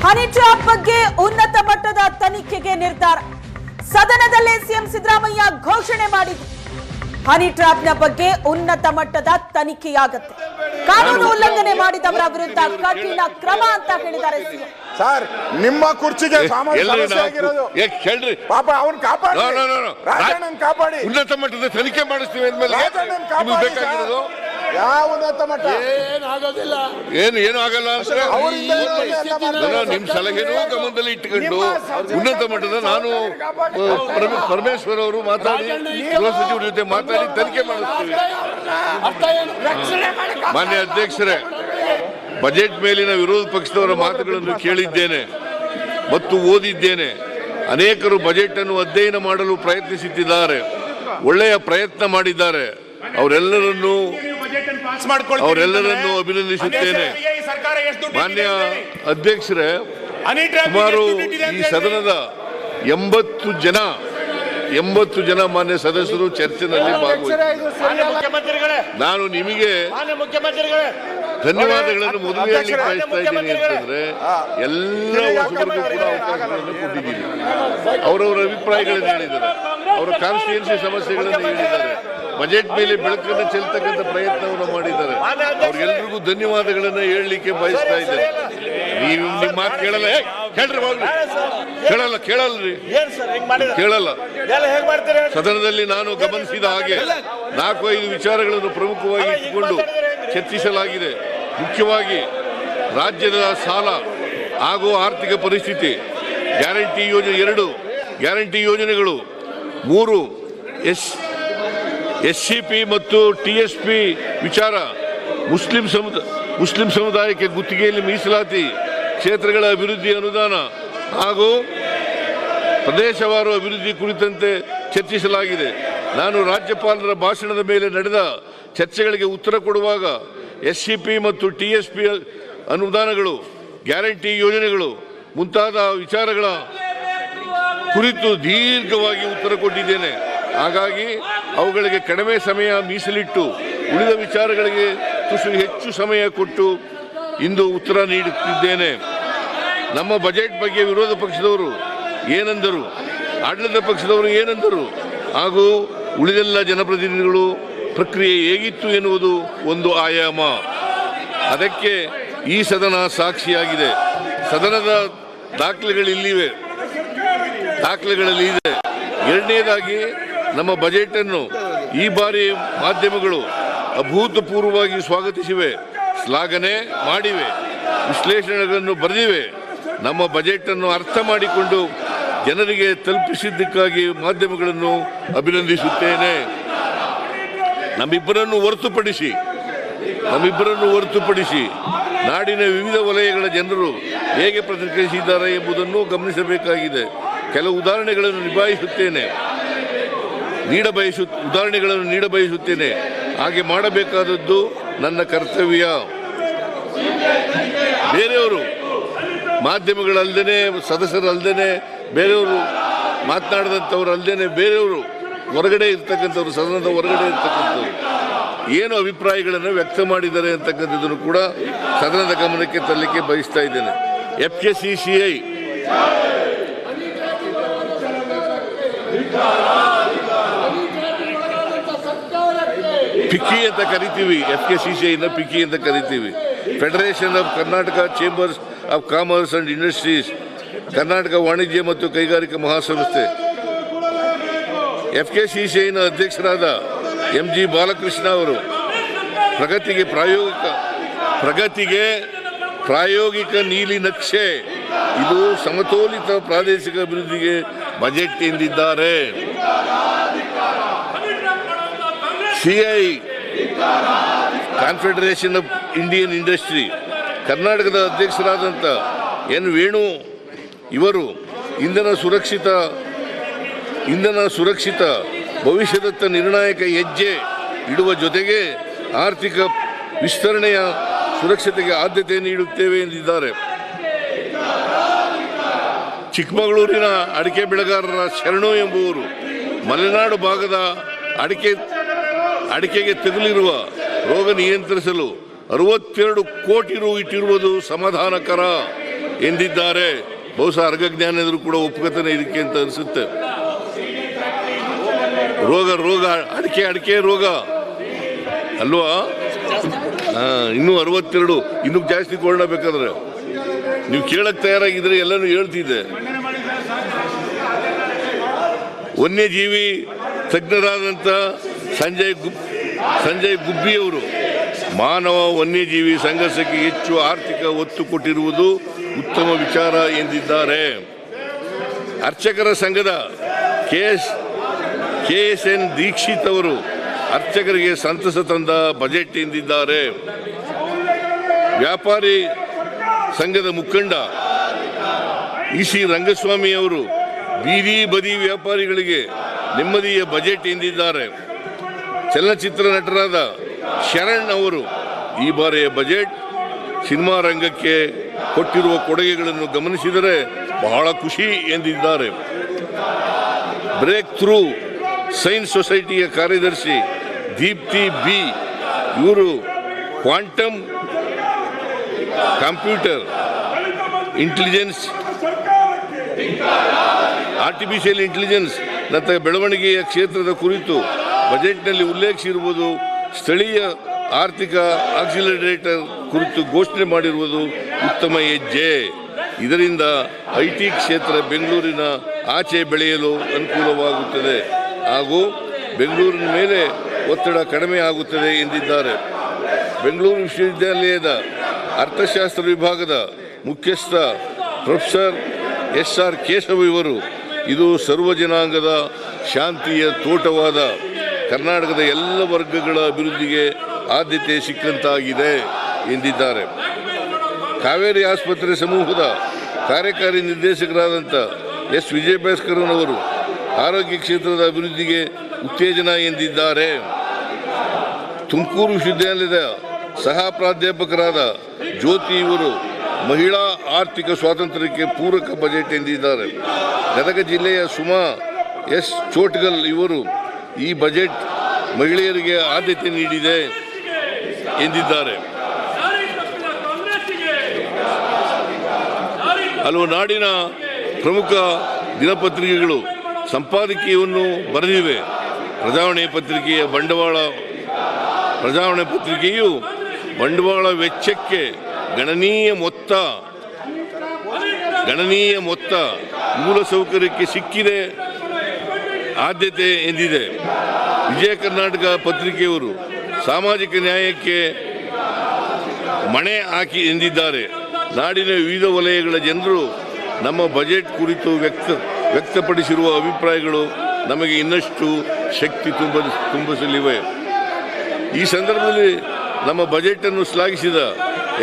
Honey trap ಬಗ್ಗೆ ಉನ್ನತ ಮಟ್ಟದ ತನಿಖೆಗೆ ನಿರ್ಧಾರ. ಸದನದಲ್ಲೇ ಸಿಎಂ ಸಿದ್ದರಾಮಯ್ಯ ಘೋಷಣೆ ಮಾಡಿದ್ರು. ಹನಿ ಟ್ರ್ಯಾಪ್ನ ಬಗ್ಗೆ ಉನ್ನತ ಮಟ್ಟದ ತನಿಖೆಯಾಗುತ್ತೆ. ಕಾನೂನು ಉಲ್ಲಂಘನೆ ಮಾಡಿದವರ ವಿರುದ್ಧ ಕಠಿಣ ಕ್ರಮ ಅಂತ ಹೇಳಿದ್ದಾರೆ ಸಿಎಂ. ಸರ್, ನಿಮ್ಮ ಕುರ್ಚಿಗೆ ಸಮಸ್ಯೆ ಆಗಿರೋದು ಪಾಪ ಅವ್ನು ಕಾಪಾಡಿ, ರಾಜಣ್ಣನ್ ಕಾಪಾಡಿ, ಉನ್ನತ ಮಟ್ಟದ ತನಿಖೆ ಮಾಡಿಸ್ತೀವಿ ಅಂದ್ಮೇಲೆ ಬೇಕಾಗಿರೋದು ಯಾವ ಉನ್ನತ ಮಟ್ಟ ಏನು ಆಗಲ್ಲ ಅಂತ ನಿಮ್ ಸಲಹೆನೂ ಗಮನದಲ್ಲಿ ಇಟ್ಟುಕೊಂಡು ಉನ್ನತ ಮಟ್ಟದ ನಾನು ಪರಮೇಶ್ವರ್ ಅವರು ಮಾತಾಡಿ ಗೃಹ ಸಚಿವರ ಜೊತೆ ಮಾತಾಡಿ ತನಿಖೆ ಮಾಡಿಸ್ತೀವಿ. ಮಾನ್ಯ ಅಧ್ಯಕ್ಷರೇ, ಬಜೆಟ್ ಮೇಲಿನ ವಿರೋಧ ಪಕ್ಷದವರ ಮಾತುಗಳನ್ನು ಕೇಳಿದ್ದೇನೆ ಮತ್ತು ಓದಿದ್ದೇನೆ. ಅನೇಕರು ಬಜೆಟ್ ಅನ್ನು ಅಧ್ಯಯನ ಮಾಡಲು ಪ್ರಯತ್ನಿಸುತ್ತಿದ್ದಾರೆ, ಒಳ್ಳೆಯ ಪ್ರಯತ್ನ ಮಾಡಿದ್ದಾರೆ. ಅವರೆಲ್ಲರನ್ನೂ ಅಭಿನಂದಿಸುತ್ತೇನೆ. ಮಾನ್ಯ ಅಧ್ಯಕ್ಷರೇ, ಸುಮಾರು ಈ ಸದನದ 80 ಜನ ಮಾನ್ಯ ಸದಸ್ಯರು ಚರ್ಚೆನಲ್ಲಿ ಭಾಗವಹಿಸಿದ್ದಾರೆ. ನಾನು ನಿಮಗೆ ಧನ್ಯವಾದಗಳನ್ನು ಮೊದಲು ಹೇಳಲಿಕ್ಕೆ ಬಯಸ್ತಾ ಇದ್ದೀನಿ. ಅಂತಂದ್ರೆ ಎಲ್ಲ ಹೊಸಬರಿಗೂ ಕೂಡ ಅವಕಾಶಗಳನ್ನು ಕೊಟ್ಟಿದ್ದೀನಿ. ಅವರವರ ಅಭಿಪ್ರಾಯಗಳನ್ನು ಹೇಳಿದ್ದಾರೆ, ಅವರ ಕಾನ್ಸ್ಟಿಟ್ಯೂನ್ಸಿ ಸಮಸ್ಯೆಗಳನ್ನು ಹೇಳಿದ್ದಾರೆ, ಬಜೆಟ್ ಮೇಲೆ ಬೆಳಕನ್ನು ಚೆಲ್ತಕ್ಕಂಥ ಪ್ರಯತ್ನವನ್ನು ಮಾಡಿದ್ದಾರೆ. ಅವ್ರಿಗೆಲ್ರಿಗೂ ಧನ್ಯವಾದಗಳನ್ನು ಹೇಳಲಿಕ್ಕೆ ಬಯಸ್ತಾ ಇದ್ದಾರೆ. ನೀವು ನಿಮ್ಮ ಮಾತು ಕೇಳಲ್ಲ, ಹೇಳ್ರಿ ಬಾಗ್ಲಿ, ಕೇಳಲ್ರಿ, ಕೇಳಲ್ಲ. ಸದನದಲ್ಲಿ ನಾನು ಗಮನಿಸಿದ ಹಾಗೆ 4-5 ವಿಚಾರಗಳನ್ನು ಪ್ರಮುಖವಾಗಿ ಇಟ್ಟುಕೊಂಡು ಚರ್ಚಿಸಲಾಗಿದೆ. ಮುಖ್ಯವಾಗಿ ರಾಜ್ಯದ ಸಾಲ ಹಾಗೂ ಆರ್ಥಿಕ ಪರಿಸ್ಥಿತಿ, ಗ್ಯಾರಂಟಿ ಯೋಜನೆ 2 ಗ್ಯಾರಂಟಿ ಯೋಜನೆಗಳು, 3 SCP ಮತ್ತು TSP ವಿಚಾರ, ಮುಸ್ಲಿಂ ಸಮುದಾಯಕ್ಕೆ ಗುತ್ತಿಗೆಯಲ್ಲಿ ಮೀಸಲಾತಿ, ಕ್ಷೇತ್ರಗಳ ಅಭಿವೃದ್ಧಿ ಅನುದಾನ ಹಾಗೂ ಪ್ರದೇಶವಾರು ಅಭಿವೃದ್ಧಿ ಕುರಿತಂತೆ ಚರ್ಚಿಸಲಾಗಿದೆ. ನಾನು ರಾಜ್ಯಪಾಲರ ಭಾಷಣದ ಮೇಲೆ ನಡೆದ ಚರ್ಚೆಗಳಿಗೆ ಉತ್ತರ ಕೊಡುವಾಗ SCP ಮತ್ತು TSP ಅನುದಾನಗಳು, ಗ್ಯಾರಂಟಿ ಯೋಜನೆಗಳು ಮುಂತಾದ ವಿಚಾರಗಳ ಕುರಿತು ದೀರ್ಘವಾಗಿ ಉತ್ತರ ಕೊಟ್ಟಿದ್ದೇನೆ. ಹಾಗಾಗಿ ಅವುಗಳಿಗೆ ಕಡಿಮೆ ಸಮಯ ಮೀಸಲಿಟ್ಟು ಉಳಿದ ವಿಚಾರಗಳಿಗೆ ತುಸು ಹೆಚ್ಚು ಸಮಯ ಕೊಟ್ಟು ಇಂದು ಉತ್ತರ ನೀಡುತ್ತಿದ್ದೇನೆ. ನಮ್ಮ ಬಜೆಟ್ ಬಗ್ಗೆ ವಿರೋಧ ಪಕ್ಷದವರು ಏನೆಂದರು, ಆಡಳಿತ ಪಕ್ಷದವರು ಏನೆಂದರು ಹಾಗೂ ಉಳಿದೆಲ್ಲ ಜನಪ್ರತಿನಿಧಿಗಳು ಪ್ರಕ್ರಿಯೆ ಹೇಗಿತ್ತು ಎನ್ನುವುದು ಒಂದು ಆಯಾಮ. ಅದಕ್ಕೆ ಈ ಸದನ ಸಾಕ್ಷಿಯಾಗಿದೆ. ಸದನದ ದಾಖಲೆಗಳಲ್ಲಿ ಇದೆ. ಎರಡನೇದಾಗಿ, ನಮ್ಮ ಬಜೆಟ್ ಅನ್ನು ಈ ಬಾರಿ ಮಾಧ್ಯಮಗಳು ಅಭೂತಪೂರ್ವವಾಗಿ ಸ್ವಾಗತಿಸಿವೆ, ಶ್ಲಾಘನೆ ಮಾಡಿವೆ, ವಿಶ್ಲೇಷಣೆಗಳನ್ನು ಬರೆದಿವೆ. ನಮ್ಮ ಬಜೆಟ್ ಅನ್ನು ಅರ್ಥ ಮಾಡಿಕೊಂಡು ಜನರಿಗೆ ತಲುಪಿಸಿದ್ದಕ್ಕಾಗಿ ಮಾಧ್ಯಮಗಳನ್ನು ಅಭಿನಂದಿಸುತ್ತೇನೆ. ನಮ್ಮಿಬ್ಬರನ್ನು ಹೊರತುಪಡಿಸಿ ನಾಡಿನ ವಿವಿಧ ವಲಯಗಳ ಜನರು ಹೇಗೆ ಪ್ರತಿಕ್ರಿಯಿಸಿದ್ದಾರೆ ಎಂಬುದನ್ನು ಗಮನಿಸಬೇಕಾಗಿದೆ. ಕೆಲವು ಉದಾಹರಣೆಗಳನ್ನು ನೀಡಬಯಸುತ್ತೇನೆ. ಹಾಗೆ ಮಾಡಬೇಕಾದದ್ದು ನನ್ನ ಕರ್ತವ್ಯ. ಬೇರೆಯವರು ಮಾಧ್ಯಮಗಳಲ್ಲದೆ, ಸದಸ್ಯರಲ್ಲದೆ, ಬೇರೆಯವರು ಮಾತನಾಡಿದಂಥವ್ರು ಅಲ್ಲದೆ, ಬೇರೆಯವರು ಹೊರಗಡೆ ಇರ್ತಕ್ಕಂಥವ್ರು, ಸದನದ ಹೊರಗಡೆ ಇರ್ತಕ್ಕಂಥವ್ರು ಏನು ಅಭಿಪ್ರಾಯಗಳನ್ನು ವ್ಯಕ್ತ ಮಾಡಿದ್ದಾರೆ ಅಂತಕ್ಕಂಥದ್ದನ್ನು ಕೂಡ ಸದನದ ಗಮನಕ್ಕೆ ತರಲಿಕ್ಕೆ ಬಯಸ್ತಾ ಇದ್ದೇನೆ. FKCCI ಪಿಕ್ಕಿ ಅಂತ ಕರಿತೀವಿ, FKCCIನ ಪಿಕ್ಕಿ ಅಂತ ಕರಿತೀವಿ. Federation of Karnataka chambers of commerce and industries, Karnataka ವಾಣಿಜ್ಯ ಮತ್ತು ಕೈಗಾರಿಕಾ ಮಹಾಸಂಸ್ಥೆ. FKCCIನ ಅಧ್ಯಕ್ಷರಾದ MG ಬಾಲಕೃಷ್ಣ ಅವರು ಪ್ರಗತಿಗೆ ಪ್ರಾಯೋಗಿಕ ನೀಲಿ ನಕ್ಷೆ, ಇದು ಸಮತೋಲಿತ ಪ್ರಾದೇಶಿಕ ಅಭಿವೃದ್ಧಿಗೆ ಬಜೆಟ್ ಎಂದಿದ್ದಾರೆ. CI confederation of Indian industry, ಕರ್ನಾಟಕದ ಅಧ್ಯಕ್ಷರಾದಂಥ N ವೇಣು ಇವರು ಇಂಧನ ಸುರಕ್ಷಿತ ಭವಿಷ್ಯದತ್ತ ನಿರ್ಣಾಯಕ ಹೆಜ್ಜೆ ಇಡುವ ಜೊತೆಗೆ ಆರ್ಥಿಕ ವಿಸ್ತರಣೆಯ ಸುರಕ್ಷತೆಗೆ ಆದ್ಯತೆ ನೀಡುತ್ತೇವೆ ಎಂದಿದ್ದಾರೆ. ಚಿಕ್ಕಮಗಳೂರಿನ ಅಡಿಕೆ ಬೆಳೆಗಾರರ ಶರಣು ಎಂಬುವರು ಮಲೆನಾಡು ಭಾಗದ ಅಡಿಕೆಗೆ ತಗುಲಿರುವ ರೋಗ ನಿಯಂತ್ರಿಸಲು 62 ಕೋಟಿ ರು ಇಟ್ಟಿರುವುದು ಸಮಾಧಾನಕರ. ಎಂದಿದ್ದಾರೆ. ಬಹುಶಃ ಅರ್ಘಜ್ಞಾನ ಎದುರು ಕೂಡ ಒಪ್ಪುಗತನ ಇದಕ್ಕೆ ಅಂತ ಅನಿಸುತ್ತೆ. ರೋಗ ಅಡಿಕೆ ರೋಗ ಅಲ್ವಾ? ಇನ್ನೂ 62, ಇನ್ನೂ ಜಾಸ್ತಿ ಬೇಕಾದ್ರೆ ನೀವು ಕೇಳಕ್ ತಯಾರಾಗಿದ್ರೆ ಎಲ್ಲನೂ ಹೇಳ್ತಿದ್ದೆ. ವನ್ಯಜೀವಿ ತಜ್ಞರಾದಂಥ ಸಂಜಯ್ ಗುಬ್ಬಿಯವರು ಮಾನವ ವನ್ಯಜೀವಿ ಸಂಘರ್ಷಕ್ಕೆ ಹೆಚ್ಚು ಆರ್ಥಿಕ ಒತ್ತು ಕೊಟ್ಟಿರುವುದು ಉತ್ತಮ ವಿಚಾರ ಎಂದಿದ್ದಾರೆ. ಅರ್ಚಕರ ಸಂಘದ KSN ದೀಕ್ಷಿತ್ ಅವರು ಅರ್ಚಕರಿಗೆ ಸಂತಸ ತಂದ ಬಜೆಟ್ ಎಂದಿದ್ದಾರೆ. ವ್ಯಾಪಾರಿ ಸಂಘದ ಮುಖಂಡ EC ರಂಗಸ್ವಾಮಿ ಅವರು ಬೀದಿ ಬದಿ ವ್ಯಾಪಾರಿಗಳಿಗೆ ನೆಮ್ಮದಿಯ ಬಜೆಟ್ ಎಂದಿದ್ದಾರೆ. ಚಲನಚಿತ್ರ ನಟರಾದ ಶರಣ್ ಅವರು ಈ ಬಾರಿಯ ಬಜೆಟ್ ಸಿನಿಮಾ ರಂಗಕ್ಕೆ ಕೊಟ್ಟಿರುವ ಕೊಡುಗೆಗಳನ್ನು ಗಮನಿಸಿದರೆ ಬಹಳ ಖುಷಿ ಎಂದಿದ್ದಾರೆ. ಬ್ರೇಕ್ ಥ್ರೂ ಸೈನ್ಸ್ ಸೊಸೈಟಿಯ ಕಾರ್ಯದರ್ಶಿ ದೀಪ್ತಿ ಬಿ ಇವರು quantum computer intelligence artificial intelligence ನಂತಹ ಬೆಳವಣಿಗೆಯ ಕ್ಷೇತ್ರದ ಕುರಿತು ಬಜೆಟ್ನಲ್ಲಿ ಉಲ್ಲೇಖಿಸಿರುವುದು, ಸ್ಥಳೀಯ ಆರ್ಥಿಕ ಆಕ್ಸಿಲರೇಟರ್ ಕುರಿತು ಘೋಷಣೆ ಮಾಡಿರುವುದು ಉತ್ತಮ ಹೆಜ್ಜೆ. ಇದರಿಂದ IT ಕ್ಷೇತ್ರ ಬೆಂಗಳೂರಿನ ಆಚೆ ಬೆಳೆಯಲು ಅನುಕೂಲವಾಗುತ್ತದೆ ಹಾಗೂ ಬೆಂಗಳೂರಿನ ಮೇಲೆ ಒತ್ತಡ ಕಡಿಮೆ ಆಗುತ್ತದೆ ಎಂದಿದ್ದಾರೆ. ಬೆಂಗಳೂರು ವಿಶ್ವವಿದ್ಯಾಲಯದ ಅರ್ಥಶಾಸ್ತ್ರ ವಿಭಾಗದ ಮುಖ್ಯಸ್ಥ ಪ್ರೊಫೆಸರ್ SR ಕೇಶವ ಇವರು ಇದು ಸರ್ವ ಜನಾಂಗದ ಶಾಂತಿಯ ತೋಟವಾದ ಕರ್ನಾಟಕದ ಎಲ್ಲ ವರ್ಗಗಳ ಅಭಿವೃದ್ಧಿಗೆ ಆದ್ಯತೆ ಸಿಕ್ಕಂತಾಗಿದೆ ಎಂದಿದ್ದಾರೆ. ಕಾವೇರಿ ಆಸ್ಪತ್ರೆ ಸಮೂಹದ ಕಾರ್ಯಕಾರಿ ನಿರ್ದೇಶಕರಾದಂಥ S ವಿಜಯಭಾಸ್ಕರನ್ ಅವರು ಆರೋಗ್ಯ ಕ್ಷೇತ್ರದ ಅಭಿವೃದ್ಧಿಗೆ ಉತ್ತೇಜನ ಎಂದಿದ್ದಾರೆ. ತುಮಕೂರು ವಿಶ್ವವಿದ್ಯಾಲಯದ ಸಹ ಪ್ರಾಧ್ಯಾಪಕರಾದ ಜ್ಯೋತಿ ಇವರು ಮಹಿಳಾ ಆರ್ಥಿಕ ಸ್ವಾತಂತ್ರ್ಯಕ್ಕೆ ಪೂರಕ ಬಜೆಟ್ ಎಂದಿದ್ದಾರೆ. ಗದಗ ಜಿಲ್ಲೆಯ ಸುಮಾ S ಚೋಟ್ಗಲ್ ಇವರು ಈ ಬಜೆಟ್ ಮಹಿಳೆಯರಿಗೆ ಆದ್ಯತೆ ನೀಡಿದೆ ಎಂದಿದ್ದಾರೆ. ಹಲವು ನಾಡಿನ ಪ್ರಮುಖ ದಿನಪತ್ರಿಕೆಗಳು ಸಂಪಾದಕೀಯವನ್ನು ಬರೆದಿವೆ. ಪ್ರಜಾವಾಣಿ ಪತ್ರಿಕೆಯು ಬಂಡವಾಳ ವೆಚ್ಚಕ್ಕೆ ಗಣನೀಯ ಮೊತ್ತ ಮೂಲಸೌಕರ್ಯಕ್ಕೆ ಸಿಕ್ಕಿದೆ ಆದ್ಯತೆ ಎಂದಿದೆ. ವಿಜಯ ಕರ್ನಾಟಕ ಪತ್ರಿಕೆಯವರು ಸಾಮಾಜಿಕ ನ್ಯಾಯಕ್ಕೆ ಮಣೆ ಹಾಕಿ ಎಂದಿದ್ದಾರೆ. ನಾಡಿನ ವಿವಿಧ ವಲಯಗಳ ಜನರು ನಮ್ಮ ಬಜೆಟ್ ಕುರಿತು ವ್ಯಕ್ತಪಡಿಸಿರುವ ಅಭಿಪ್ರಾಯಗಳು ನಮಗೆ ಇನ್ನಷ್ಟು ಶಕ್ತಿ ತುಂಬಿಸಲಿವೆ. ಈ ಸಂದರ್ಭದಲ್ಲಿ ನಮ್ಮ ಬಜೆಟನ್ನು ಶ್ಲಾಘಿಸಿದ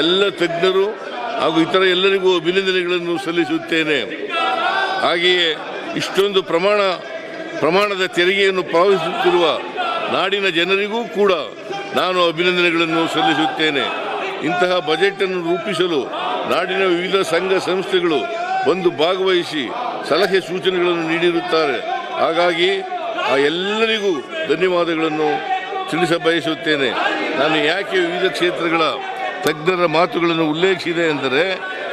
ಎಲ್ಲ ತಜ್ಞರು ಹಾಗೂ ಇತರ ಎಲ್ಲರಿಗೂ ಅಭಿನಂದನೆಗಳನ್ನು ಸಲ್ಲಿಸುತ್ತೇನೆ. ಹಾಗೆಯೇ ಇಷ್ಟೊಂದು ಪ್ರಮಾಣದ ತೆರಿಗೆಯನ್ನು ಪಾವತಿಸುತ್ತಿರುವ ನಾಡಿನ ಜನರಿಗೂ ಕೂಡ ನಾನು ಅಭಿನಂದನೆಗಳನ್ನು ಸಲ್ಲಿಸುತ್ತೇನೆ. ಇಂತಹ ಬಜೆಟನ್ನು ರೂಪಿಸಲು ನಾಡಿನ ವಿವಿಧ ಸಂಘ ಸಂಸ್ಥೆಗಳು ಬಂದು ಭಾಗವಹಿಸಿ ಸಲಹೆ ಸೂಚನೆಗಳನ್ನು ನೀಡಿರುತ್ತಾರೆ. ಹಾಗಾಗಿ ಆ ಎಲ್ಲರಿಗೂ ಧನ್ಯವಾದಗಳನ್ನು ತಿಳಿಸಬಯಸುತ್ತೇನೆ. ನಾನು ಯಾಕೆ ವಿವಿಧ ಕ್ಷೇತ್ರಗಳ ತಜ್ಞರ ಮಾತುಗಳನ್ನು ಉಲ್ಲೇಖಿಸಿದೆ ಎಂದರೆ,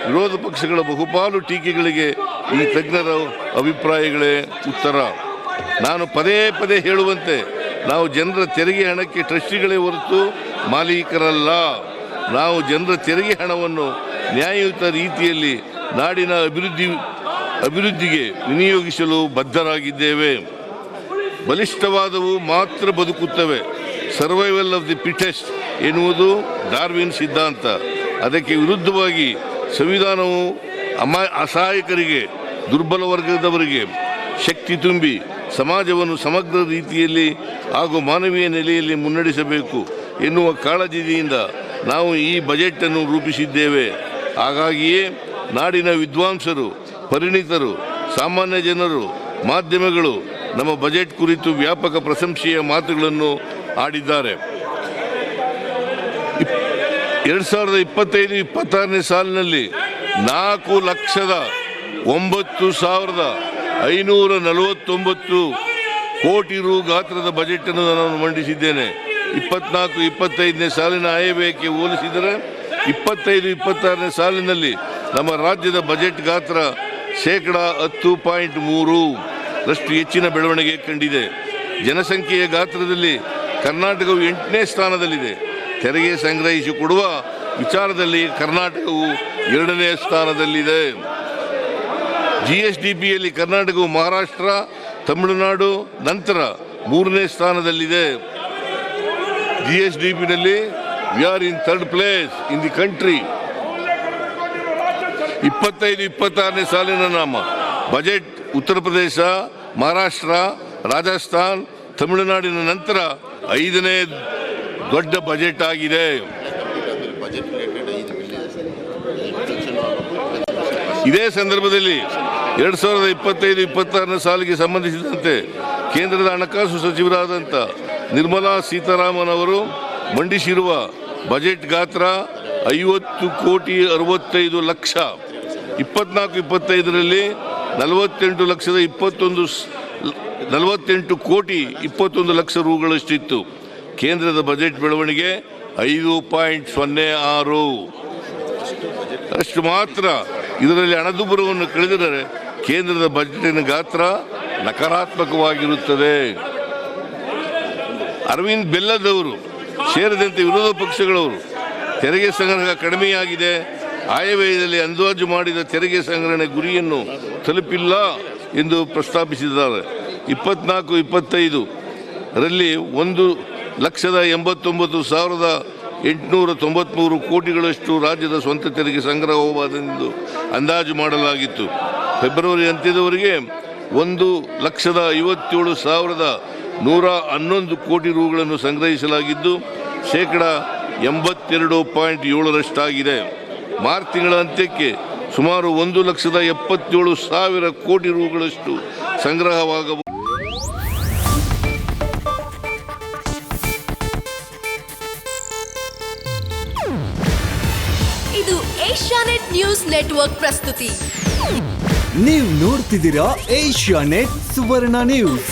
ವಿರೋಧ ಪಕ್ಷಗಳ ಬಹುಪಾಲು ಟೀಕೆಗಳಿಗೆ ಈ ತಜ್ಞರ ಅಭಿಪ್ರಾಯಗಳೇ ಉತ್ತರ. ನಾನು ಪದೇ ಹೇಳುವಂತೆ ನಾವು ಜನರ ತೆರಿಗೆ ಹಣಕ್ಕೆ ಟ್ರಸ್ಟಿಗಳೇ ಹೊರತು ಮಾಲೀಕರಲ್ಲ. ನಾವು ಜನರ ತೆರಿಗೆ ಹಣವನ್ನು ನ್ಯಾಯಯುತ ರೀತಿಯಲ್ಲಿ ನಾಡಿನ ಅಭಿವೃದ್ಧಿಗೆ ವಿನಿಯೋಗಿಸಲು ಬದ್ಧರಾಗಿದ್ದೇವೆ. ಬಲಿಷ್ಠವಾದವು ಮಾತ್ರ ಬದುಕುತ್ತವೆ. ಸರ್ವೈವಲ್ ಆಫ್ ದಿ ಫಿಟೆಸ್ಟ್ ಎನ್ನುವುದು ಡಾರ್ವಿನ್ ಸಿದ್ಧಾಂತ. ಅದಕ್ಕೆ ವಿರುದ್ಧವಾಗಿ ಸಂವಿಧಾನವು ಅಸಹಾಯಕರಿಗೆ, ದುರ್ಬಲ ವರ್ಗದವರಿಗೆ ಶಕ್ತಿ ತುಂಬಿ ಸಮಾಜವನ್ನು ಸಮಗ್ರ ರೀತಿಯಲ್ಲಿ ಹಾಗೂ ಮಾನವೀಯ ನೆಲೆಯಲ್ಲಿ ಮುನ್ನಡೆಸಬೇಕು ಎನ್ನುವ ಕಾಳಜಿಯಿಂದ ನಾವು ಈ ಬಜೆಟನ್ನು ರೂಪಿಸಿದ್ದೇವೆ. ಹಾಗಾಗಿಯೇ ನಾಡಿನ ವಿದ್ವಾಂಸರು, ಪರಿಣಿತರು, ಸಾಮಾನ್ಯ ಜನರು, ಮಾಧ್ಯಮಗಳು ನಮ್ಮ ಬಜೆಟ್ ಕುರಿತು ವ್ಯಾಪಕ ಪ್ರಶಂಸೆಯ ಮಾತುಗಳನ್ನು ಆಡಿದ್ದಾರೆ. 2025-26ನೇ ಸಾಲಿನಲ್ಲಿ 4,09,549 ಕೋಟಿ ರು ಗಾತ್ರದ ಬಜೆಟ್ ಅನ್ನು ನಾನು ಮಂಡಿಸಿದ್ದೇನೆ. 24-25ನೇ ಸಾಲಿನ ಆಯವ್ಯಯಕ್ಕೆ ಹೋಲಿಸಿದರೆ 25-26ನೇ ಸಾಲಿನಲ್ಲಿ ನಮ್ಮ ರಾಜ್ಯದ ಬಜೆಟ್ ಗಾತ್ರ 10.3% ಹೆಚ್ಚಿನ ಬೆಳವಣಿಗೆ ಕಂಡಿದೆ. ಜನಸಂಖ್ಯೆಯ ಗಾತ್ರದಲ್ಲಿ ಕರ್ನಾಟಕವು 8ನೇ ಸ್ಥಾನದಲ್ಲಿದೆ. ತೆರಿಗೆ ಸಂಗ್ರಹಿಸಿಕೊಡುವ ವಿಚಾರದಲ್ಲಿ ಕರ್ನಾಟಕವು 2ನೇ ಸ್ಥಾನದಲ್ಲಿದೆ. GSDPಯಲ್ಲಿ ಕರ್ನಾಟಕವು ಮಹಾರಾಷ್ಟ್ರ, ತಮಿಳುನಾಡು ನಂತರ 3ನೇ ಸ್ಥಾನದಲ್ಲಿದೆ. GSDPನಲ್ಲಿ we are in 3rd place in the country. 25-26ನೇ ಸಾಲಿನ ನಮ್ಮ ಬಜೆಟ್ ಉತ್ತರ ಪ್ರದೇಶ, ಮಹಾರಾಷ್ಟ್ರ, ರಾಜಸ್ಥಾನ್, ತಮಿಳುನಾಡಿನ ನಂತರ 5ನೇ ದೊಡ್ಡ ಬಜೆಟ್ ಆಗಿದೆ. ಇದೇ ಸಂದರ್ಭದಲ್ಲಿ 2025-26ನೇ ಸಾಲಿಗೆ ಸಂಬಂಧಿಸಿದಂತೆ ಕೇಂದ್ರದ ಹಣಕಾಸು ಸಚಿವರಾದಂಥ ನಿರ್ಮಲಾ ಸೀತಾರಾಮನ್ ಅವರು ಮಂಡಿಸಿರುವ ಬಜೆಟ್ ಗಾತ್ರ 50,65,00,000. 24-25ರಲ್ಲಿ 48,21,00,000 ರೂಗಳಷ್ಟಿತ್ತು. ಕೇಂದ್ರದ ಬಜೆಟ್ ಬೆಳವಣಿಗೆ 5.06 ಅಷ್ಟು ಮಾತ್ರ. ಇದರಲ್ಲಿ ಹಣದುಬ್ಬರವನ್ನು ಕಳೆದರೆ ಕೇಂದ್ರದ ಬಜೆಟಿನ ಗಾತ್ರ ನಕಾರಾತ್ಮಕವಾಗಿರುತ್ತದೆ. ಅರವಿಂದ್ ಬೆಲ್ಲದವರು ಸೇರಿದಂತೆ ವಿರೋಧ ಪಕ್ಷಗಳವರು ತೆರಿಗೆ ಸಂಗ್ರಹ ಕಡಿಮೆಯಾಗಿದೆ, ಆಯವ್ಯಯದಲ್ಲಿ ಅಂದಾಜು ಮಾಡಿದ ತೆರಿಗೆ ಸಂಗ್ರಹಣೆ ಗುರಿಯನ್ನು ತಲುಪಿಲ್ಲ ಎಂದು ಪ್ರಸ್ತಾಪಿಸಿದ್ದಾರೆ. 24-25ರಲ್ಲಿ 1,89,893 ಕೋಟಿಗಳಷ್ಟು ರಾಜ್ಯದ ಸ್ವಂತ ತೆರಿಗೆ ಸಂಗ್ರಹವಾದೆಂದು ಅಂದಾಜು ಮಾಡಲಾಗಿತ್ತು. ಫೆಬ್ರವರಿ ಅಂತ್ಯದವರೆಗೆ 1,57,111 ಕೋಟಿ ರೂಗಳನ್ನು ಸಂಗ್ರಹಿಸಲಾಗಿದ್ದು ಶೇಕಡ 82.7% ಮಾರ್ಚ್ ತಿಂಗಳ ಅಂತ್ಯಕ್ಕೆ ಸುಮಾರು 1,77,000 ಕೋಟಿ ರೂಗಳಷ್ಟು ಸಂಗ್ರಹವಾಗಬಹುದು. ಇದು ಏಷ್ಯಾನೆಟ್ ನ್ಯೂಸ್ ನೆಟ್ವರ್ಕ್ ಪ್ರಸ್ತುತಿ. ನೀವು ನೋಡ್ತಿದ್ದೀರಾ ಏಷ್ಯಾನೆಟ್ ಸುವರ್ಣ ನ್ಯೂಸ್.